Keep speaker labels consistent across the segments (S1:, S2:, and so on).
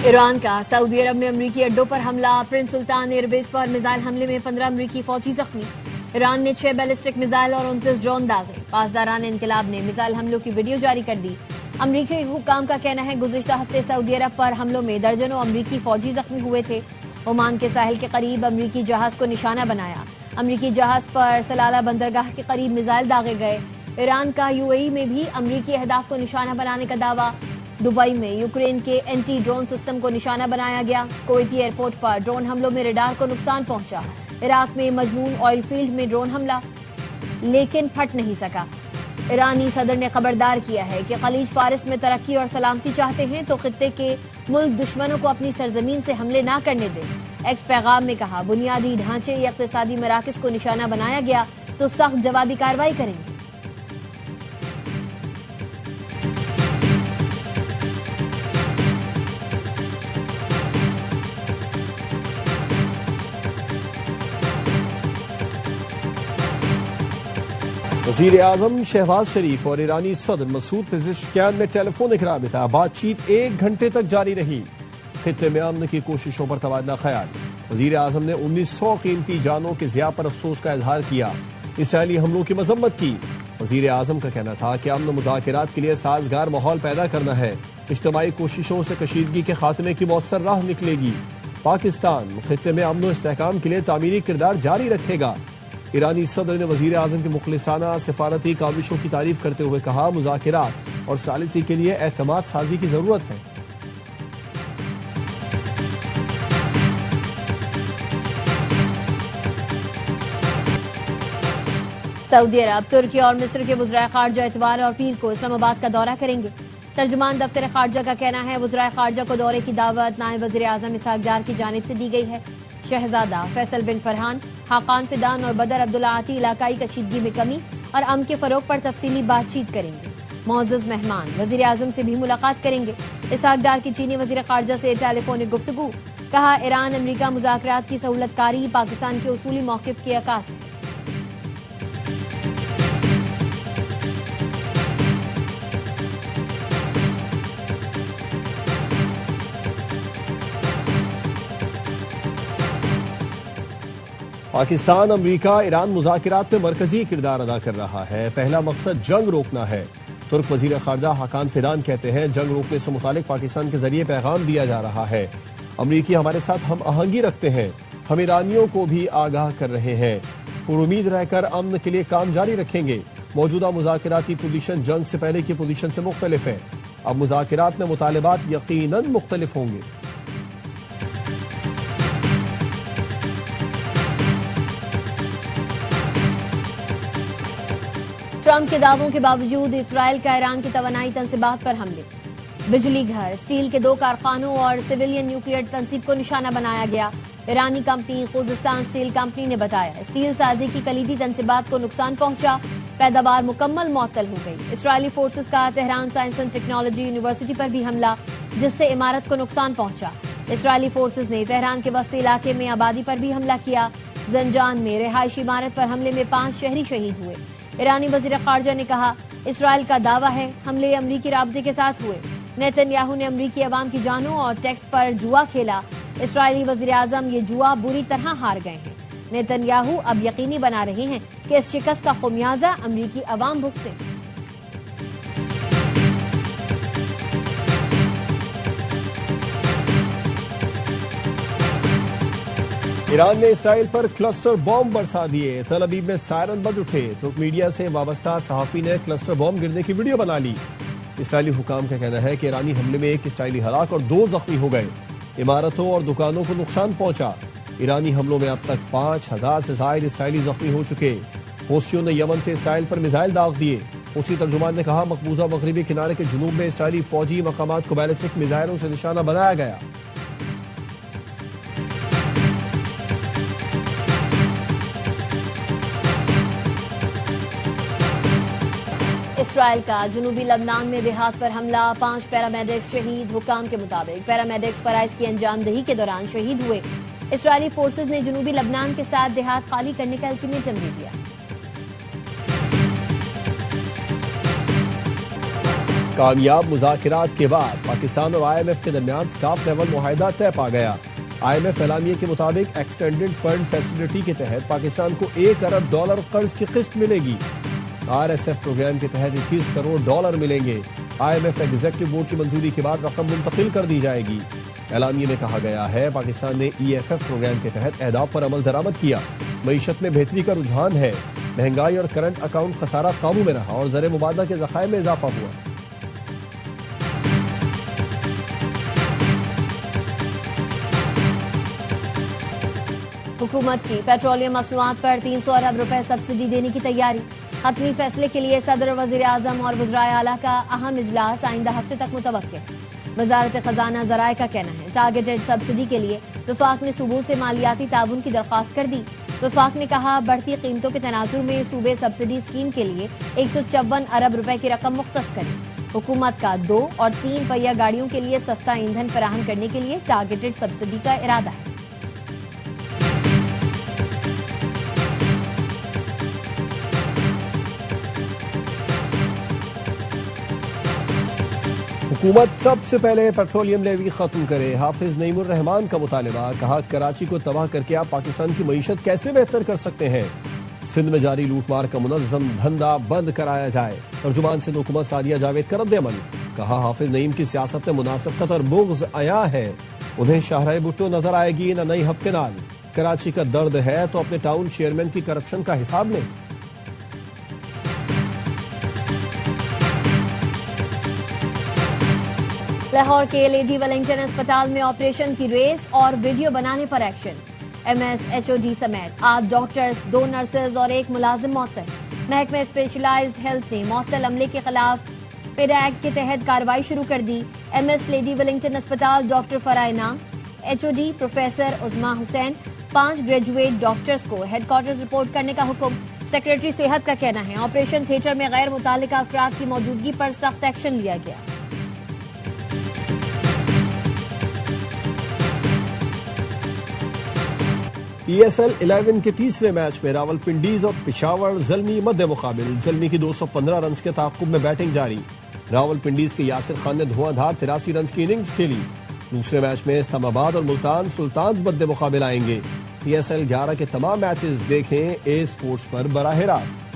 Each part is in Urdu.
S1: ایران کا سعودی عرب میں امریکی اڈوں پر حملہ، پرنس سلطان ایئر بیس پر میزائل حملے میں 15 امریکی فوجی زخمی۔ ایران نے 6 بیلسٹک میزائل اور 29 ڈرون داغے، پاسداران انقلاب نے میزائل حملوں کی ویڈیو جاری کر دی۔ امریکی حکام کا کہنا ہے گزشتہ ہفتے سعودی عرب پر حملوں میں درجنوں امریکی فوجی زخمی ہوئے تھے۔ عمان کے ساحل کے قریب امریکی جہاز کو نشانہ بنایا، امریکی جہاز پر سلالہ بندرگاہ کے قریب میزائل داغے گئے۔ ایران کا UAE میں بھی امریکی اہداف کو نشانہ بنانے کا دعویٰ۔ دبئی میں یوکرین کے اینٹی ڈرون سسٹم کو نشانہ بنایا گیا۔ کویتی ایئرپورٹ پر ڈرون حملوں میں ریڈار کو نقصان پہنچا۔ عراق میں مجنون آئل فیلڈ میں ڈرون حملہ لیکن پھٹ نہیں سکا۔ ایرانی صدر نے خبردار کیا ہے کہ خلیج فارس میں ترقی اور سلامتی چاہتے ہیں تو خطے کے ملک دشمنوں کو اپنی سرزمین سے حملے نہ کرنے دیں۔ ایکس پیغام میں کہا بنیادی ڈھانچے یا اقتصادی مراکز کو نشانہ بنایا گیا تو سخت جوابی کارروائی کریں گے۔
S2: وزیر اعظم شہباز شریف اور ایرانی صدر مسعود پزشکیان میں ٹیلی فونک رابطہ، بات چیت 1 گھنٹے تک جاری رہی۔ خطے میں امن کی کوششوں پر تبادلہ خیال۔ وزیر اعظم نے 1900 قیمتی جانوں کے ضیاع پر افسوس کا اظہار کیا، اسرائیلی حملوں کی مذمت کی۔ وزیر اعظم کا کہنا تھا کہ امن مذاکرات کے لیے سازگار ماحول پیدا کرنا ہے، اجتماعی کوششوں سے کشیدگی کے خاتمے کی مؤثر راہ نکلے گی۔ پاکستان خطے میں امن و استحکام کے لیے تعمیری کردار جاری رکھے گا۔ ایرانی صدر نے وزیر اعظم کی مخلصانہ سفارتی کاوشوں کی تعریف کرتے ہوئے کہا مذاکرات اور ثالثی کے لیے اعتماد سازی کی ضرورت ہے۔
S1: سعودی عرب، ترکی اور مصر کے وزرائے خارجہ اتوار اور پیر کو اسلام آباد کا دورہ کریں گے۔ ترجمان دفتر خارجہ کا کہنا ہے وزرائے خارجہ کو دورے کی دعوت نائب وزیر اعظم اسحاق ڈار کی جانب سے دی گئی ہے۔ شہزادہ فیصل بن فرحان، حاقان فیدان اور بدر عبدالعاطی علاقائی کشیدگی میں کمی اور امن کے فروغ پر تفصیلی بات چیت کریں گے۔ معزز مہمان وزیر اعظم سے بھی ملاقات کریں گے۔ اسحاق ڈار کی چینی وزیر خارجہ سے ٹیلی فونک گفتگو، کہا ایران امریکہ مذاکرات کی سہولت کاری پاکستان کے اصولی موقف کی عکاس ہے۔
S2: پاکستان امریکہ ایران مذاکرات میں مرکزی کردار ادا کر رہا ہے۔ پہلا مقصد جنگ روکنا ہے۔ ترک وزیر خارجہ حاقان فیدان کہتے ہیں جنگ روکنے سے متعلق پاکستان کے ذریعے پیغام دیا جا رہا ہے۔ امریکی ہمارے ساتھ ہم آہنگی رکھتے ہیں، ہم ایرانیوں کو بھی آگاہ کر رہے ہیں، پر امید رہ کر امن کے لیے کام جاری رکھیں گے۔ موجودہ مذاکراتی پوزیشن جنگ سے پہلے کی پوزیشن سے مختلف ہے، اب مذاکرات میں مطالبات یقیناً مختلف ہوں گے۔
S1: ٹرمپ کے دعووں کے باوجود اسرائیل کا ایران کی توانائی تنصیبات پر حملے، بجلی گھر، اسٹیل کے 2 کارخانوں اور سویلین نیوکلیئر تنصیب کو نشانہ بنایا گیا۔ ایرانی کمپنی خوزستان اسٹیل کمپنی نے بتایا اسٹیل سازی کی کلیدی تنصیبات کو نقصان پہنچا، پیداوار مکمل معطل ہو گئی۔ اسرائیلی فورسز کا Tehran science and technology university پر بھی حملہ، جس سے عمارت کو نقصان پہنچا۔ اسرائیلی فورسز نے تہران کے وسطی علاقے میں آبادی پر بھی حملہ کیا۔ زنجان میں رہائشی عمارت پر حملے میں 5 شہری شہید ہوئے۔ ایرانی وزیر خارجہ نے کہا اسرائیل کا دعویٰ ہے حملے امریکی رابطے کے ساتھ ہوئے۔ نیتن یاہو نے امریکی عوام کی جانوں اور ٹیکس پر جوا کھیلا۔ اسرائیلی وزیر اعظم یہ جوا بری طرح ہار گئے ہیں۔ نیتن یاہو اب یقینی بنا رہے ہیں کہ اس شکست کا خمیازہ امریکی عوام بھگتے۔
S2: ایران نے اسرائیل پر کلسٹر بم برسا دیے، تل ابیب میں سائرن بج اٹھے۔ ترک میڈیا سے وابستہ صحافی نے کلسٹر بم گرنے کی ویڈیو بنا لی۔ اسرائیلی حکام کا کہنا ہے کہ ایرانی حملے میں 1 اسرائیلی ہلاک اور 2 زخمی ہو گئے، عمارتوں اور دکانوں کو نقصان پہنچا۔ ایرانی حملوں میں اب تک 5000 سے زائد اسرائیلی زخمی ہو چکے۔ حوثیوں نے یمن سے اسرائیل پر میزائل داغ دیے۔ حوثی ترجمان نے کہا مقبوضہ مغربی کنارے کے جنوب میں اسرائیلی فوجی مقامات کو بیلسٹک میزائلوں سے نشانہ بنایا گیا۔
S1: اسرائیل کا جنوبی لبنان میں دیہات پر حملہ، 5 پیرامیڈکس شہید۔ حکام کے مطابق پیرامیڈکس فرائض کی انجام دہی کے دوران شہید ہوئے۔ اسرائیلی فورسز نے جنوبی لبنان کے ساتھ دیہات خالی کرنے کا الٹیمیٹم بھی دیا۔
S2: کامیاب مذاکرات کے بعد پاکستان اور آئی ایم ایف کے درمیان سٹاف لیول معاہدہ طے پا گیا۔ آئی ایم ایف اعلامیے کے مطابق ایکسٹینڈڈ فنڈ فیسلٹی کے تحت پاکستان کو $1 ارب قرض کی قسط ملے گی۔ آر ایس ایف پروگرام کے تحت $21 کروڑ ملیں گے۔ I M F executive board کی منظوری کے بعد رقم منتقل کر دی جائے گی۔ اعلامیے میں کہا گیا ہے پاکستان نے ای ایف ایف پروگرام کے تحت اہداف پر عمل درآمد کیا، معیشت میں بہتری کا رجحان ہے، مہنگائی اور کرنٹ اکاؤنٹ خسارہ قابو میں رہا اور زر مبادلہ کے ذخائر میں اضافہ ہوا۔
S1: حکومت کی پیٹرولیم مصنوعات پر 300 ارب روپے سبسڈی دینے کی تیاری۔ حتمی فیصلے کے لیے صدر وزیر اعظم اور وزرائے اعلیٰ کا اہم اجلاس آئندہ ہفتے تک متوقع۔ وزارت خزانہ ذرائع کا کہنا ہے ٹارگیٹڈ سبسڈی کے لیے وفاق نے صوبوں سے مالیاتی تعاون کی درخواست کر دی۔ وفاق نے کہا بڑھتی قیمتوں کے تناظر میں صوبے سبسڈی اسکیم کے لیے 154 ارب روپے کی رقم مختص کریں۔ حکومت کا 2 اور 3 پہیہ گاڑیوں کے لیے سستا ایندھن فراہم کرنے کے لیے ٹارگیٹڈ سبسڈی کا ارادہ ہے۔
S2: حکومت سب سے پہلے پیٹرولیم لیوی ختم کرے، حافظ نعیم الرحمان کا مطالبہ۔ کہا کراچی کو تباہ کر کے آپ پاکستان کی معیشت کیسے بہتر کر سکتے ہیں؟ سندھ میں جاری لوٹ مار کا منظم دھندا بند کرایا جائے، ترجمان سندھ حکومت سعدیہ جاوید کا رد عمل۔ کہا حافظ نعیم کی سیاست میں منافقت اور بغض عیاں ہے، انہیں شاہراہ بھٹو نظر آئے گی نہ نئی ہب کنال۔ کراچی کا درد ہے تو اپنے ٹاؤن چیئرمین کی کرپشن کا حساب لیں۔
S1: لاہور کے لیڈی ویلنگٹن اسپتال میں آپریشن کی ریس اور ویڈیو بنانے پر action. M S H O D سمیت 8 ڈاکٹرز، 2 نرسز اور 1 ملازم معطل۔ محکمہ اسپیشلائزڈ ہیلتھ نے معطل عملے کے خلاف پیڈ ایکٹ کے تحت کارروائی شروع کر دی۔ ایم ایس لیڈی ویلنگٹن اسپتال doctor Farah Inam, H O D professor Uzma Hussain, 5 graduate doctors کو ہیڈ کوارٹرز رپورٹ کرنے کا حکم۔ سیکریٹری صحت کا کہنا ہے آپریشن تھیٹر میں غیر متعلقہ افراد کی موجودگی پر سخت ایکشن لیا گیا۔
S2: پی ایس ایل 11 کے تیسرے میچ میں راولپنڈیز اور پشاور زلمی مد مقابل۔ زلمی کی 215 رنز کے تعاقب میں بیٹنگ جاری۔ راولپنڈیز کے یاسر خان نے دھواں دھار 83 رنز کی اننگز کھیلی۔ دوسرے میچ میں اسلام آباد اور ملتان سلطانز مد مقابل آئیں گے۔ پی ایس ایل 11 کے تمام میچز دیکھیں اے اسپورٹس پر براہ راست۔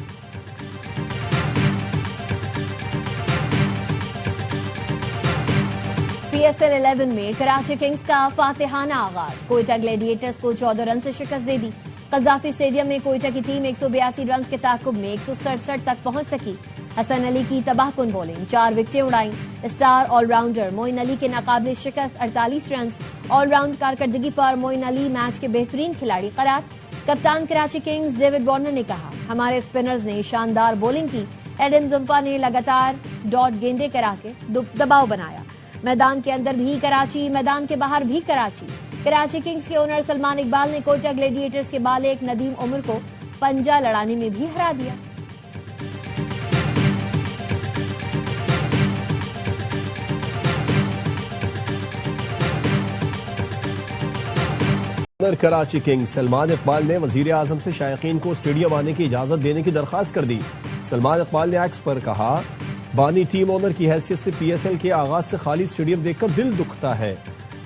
S1: پی ایس ایل 11 میں کراچی کنگز کا فاتحانہ آغاز، کوئٹہ گلیڈیٹرز کو 14 رن سے شکست دے دی۔ قذافی اسٹیڈیم میں کوئٹہ کی ٹیم 182 رنز کے تعاقب میں 167 تک پہنچ سکی۔ حسن علی کی تباہ کن بولنگ، 4 وکٹیں اڑائیں۔ Star all rounder Moeen Ali کے ناقابل شکست 48 رنز۔ آل راؤنڈ کارکردگی پر معین علی میچ کے بہترین کھلاڑی قرار۔ کپتان کراچی کنگز ڈیوڈ وارنر نے کہا ہمارے اسپنرز نے شاندار بولنگ کی، ایڈم زمپا نے لگاتار ڈاٹ گیندیں کرا کے دباؤ بنایا۔ میدان کے اندر بھی کراچی، میدان کے باہر بھی کراچی۔ کراچی کنگز کے اونر سلمان اقبال نے کوئٹہ گلیڈیٹرز کے بالغ ندیم عمر کو پنجہ لڑانے میں بھی ہرا دیا۔
S2: کراچی کنگز سلمان اقبال نے وزیر اعظم سے شائقین کو اسٹیڈیم آنے کی اجازت دینے کی درخواست کر دی۔ سلمان اقبال نے ایکس پر کہا بانی ٹیم اونر کی حیثیت سے پی ایس ایل کے آغاز سے خالی اسٹیڈیم دیکھ کر دل دکھتا ہے۔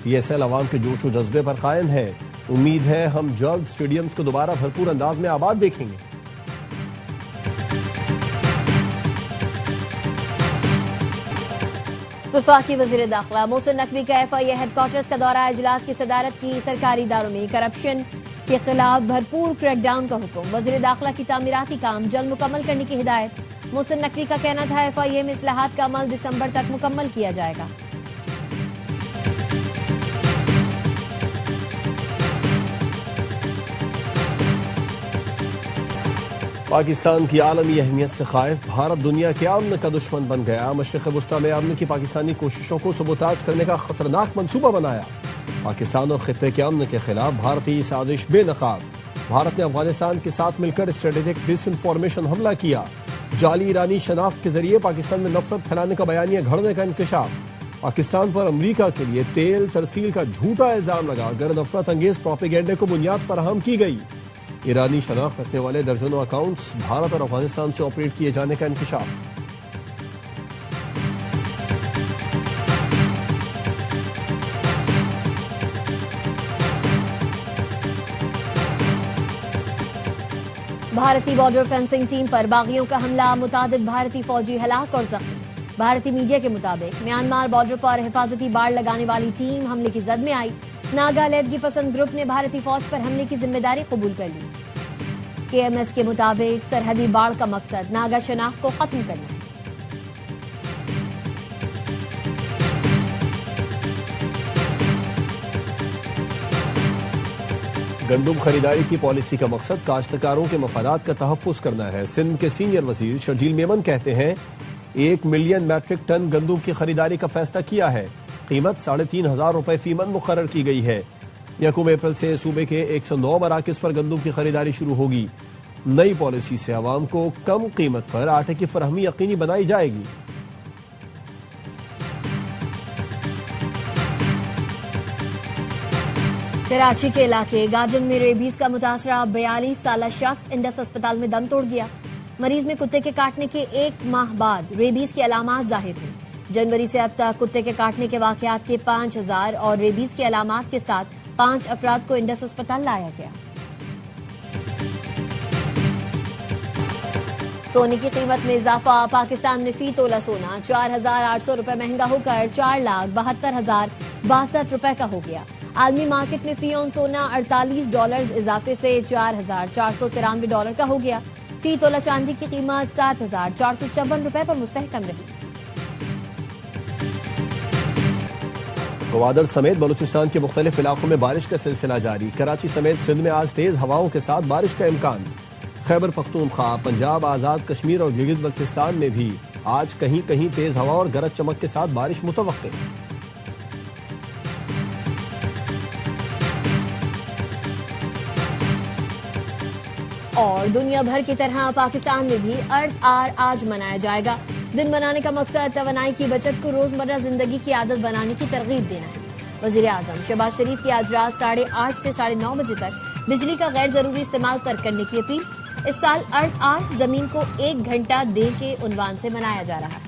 S2: پی ایس ایل عوام کے جوش و جذبے پر قائم ہے، امید ہے ہم جلد اسٹیڈیمز کو دوبارہ بھرپور انداز میں آباد دیکھیں گے۔
S1: وفاقی وزیر داخلہ محسن نقوی کا ایف آئی اے ہیڈ کوارٹرز کا دورہ، اجلاس کی صدارت کی۔ سرکاری اداروں میں کرپشن کے خلاف بھرپور کریک ڈاؤن کا حکم، وزیر داخلہ کی تعمیراتی کام جلد مکمل کرنے کی ہدایت۔ محسن نقوی کا کہنا تھا ایف آئی اے میں اصلاحات کا عمل دسمبر تک مکمل کیا جائے گا۔
S2: پاکستان کی عالمی اہمیت سے خائف بھارت دنیا کے امن کا دشمن بن گیا۔ مشرق وسطیٰ میں امن کی پاکستانی کوششوں کو سبوتاژ کرنے کا خطرناک منصوبہ بنایا۔ پاکستان اور خطے کے امن کے خلاف بھارتی سازش بے نقاب۔ بھارت نے افغانستان کے ساتھ مل کر اسٹریٹجک ڈس انفارمیشن حملہ کیا۔ جعلی ایرانی شناخت کے ذریعے پاکستان میں نفرت پھیلانے کا بیانیہ گھڑنے کا انکشاف۔ پاکستان پر امریکہ کے لیے تیل ترسیل کا جھوٹا الزام لگا کر نفرت انگیز پروپیگنڈے کو بنیاد فراہم کی گئی۔ ایرانی شناخت رکھنے والے درجنوں اکاؤنٹس بھارت اور افغانستان سے آپریٹ کیے جانے کا انکشاف۔
S1: بھارتی بارڈر فینسنگ ٹیم پر باغیوں کا حملہ، متعدد بھارتی فوجی ہلاک اور زخمی۔ بھارتی میڈیا کے مطابق میانمار بارڈر پر حفاظتی باڑ لگانے والی ٹیم حملے کی زد میں آئی۔ ناگا علیحدگی پسند گروپ نے بھارتی فوج پر حملے کی ذمہ داری قبول کر لی۔ KMS کے مطابق سرحدی باڑ کا مقصد ناگا شناخت کو ختم کرنا ہے۔
S2: گندم خریداری کی پالیسی کا مقصد کاشتکاروں کے مفادات کا تحفظ کرنا ہے۔ سندھ کے سینئر وزیر شرجیل میمن کہتے ہیں 1 ملین میٹرک ٹن گندم کی خریداری کا فیصلہ کیا ہے۔ قیمت 3,500 روپے فی من مقرر کی گئی ہے۔ 1 اپریل سے صوبے کے 109 مراکز پر گندم کی خریداری شروع ہوگی۔ نئی پالیسی سے عوام کو کم قیمت پر آٹے کی فراہمی یقینی بنائی جائے گی۔
S1: کراچی کے علاقے گاجن میں ریبیز کا متاثرہ 42 سالہ شخص انڈس اسپتال میں دم توڑ گیا۔ مریض میں کتے کے کاٹنے کے 1 ماہ بعد ریبیز کی علامات ظاہر ہوئی۔ جنوری سے اب تک کتے کے کاٹنے کے واقعات کے 5000 اور ریبیز کی علامات کے ساتھ 5 افراد کو انڈس اسپتال لایا گیا۔ سونے کی قیمت میں اضافہ، پاکستان میں فی تولہ سونا 4,800 روپے مہنگا ہو کر 4,72,062 روپے کا ہو گیا۔ عالمی مارکیٹ میں فی اون سونا $48 اضافے سے $4,493 کا ہو گیا۔ فی تولہ چاندی کی قیمت 7,454 روپے پر مستحکم رہی۔
S2: گوادر سمیت بلوچستان کے مختلف علاقوں میں بارش کا سلسلہ جاری۔ کراچی سمیت سندھ میں آج تیز ہواؤں کے ساتھ بارش کا امکان۔ خیبر پختونخوا، پنجاب، آزاد کشمیر اور گلگت بلتستان میں بھی آج کہیں کہیں تیز ہوا اور گرج چمک کے ساتھ بارش متوقع۔
S1: اور دنیا بھر کی طرح پاکستان میں بھی ارتھ آر آج منایا جائے گا۔ دن منانے کا مقصد توانائی کی بچت کو روزمرہ زندگی کی عادت بنانے کی ترغیب دینا ہے۔ وزیر اعظم شہباز شریف کی آج رات 8:30 سے 9:30 بجے تک بجلی کا غیر ضروری استعمال ترک کرنے کی اپیل۔ اس سال ارتھ آر زمین کو 1 گھنٹہ دیں کے عنوان سے منایا جا رہا ہے۔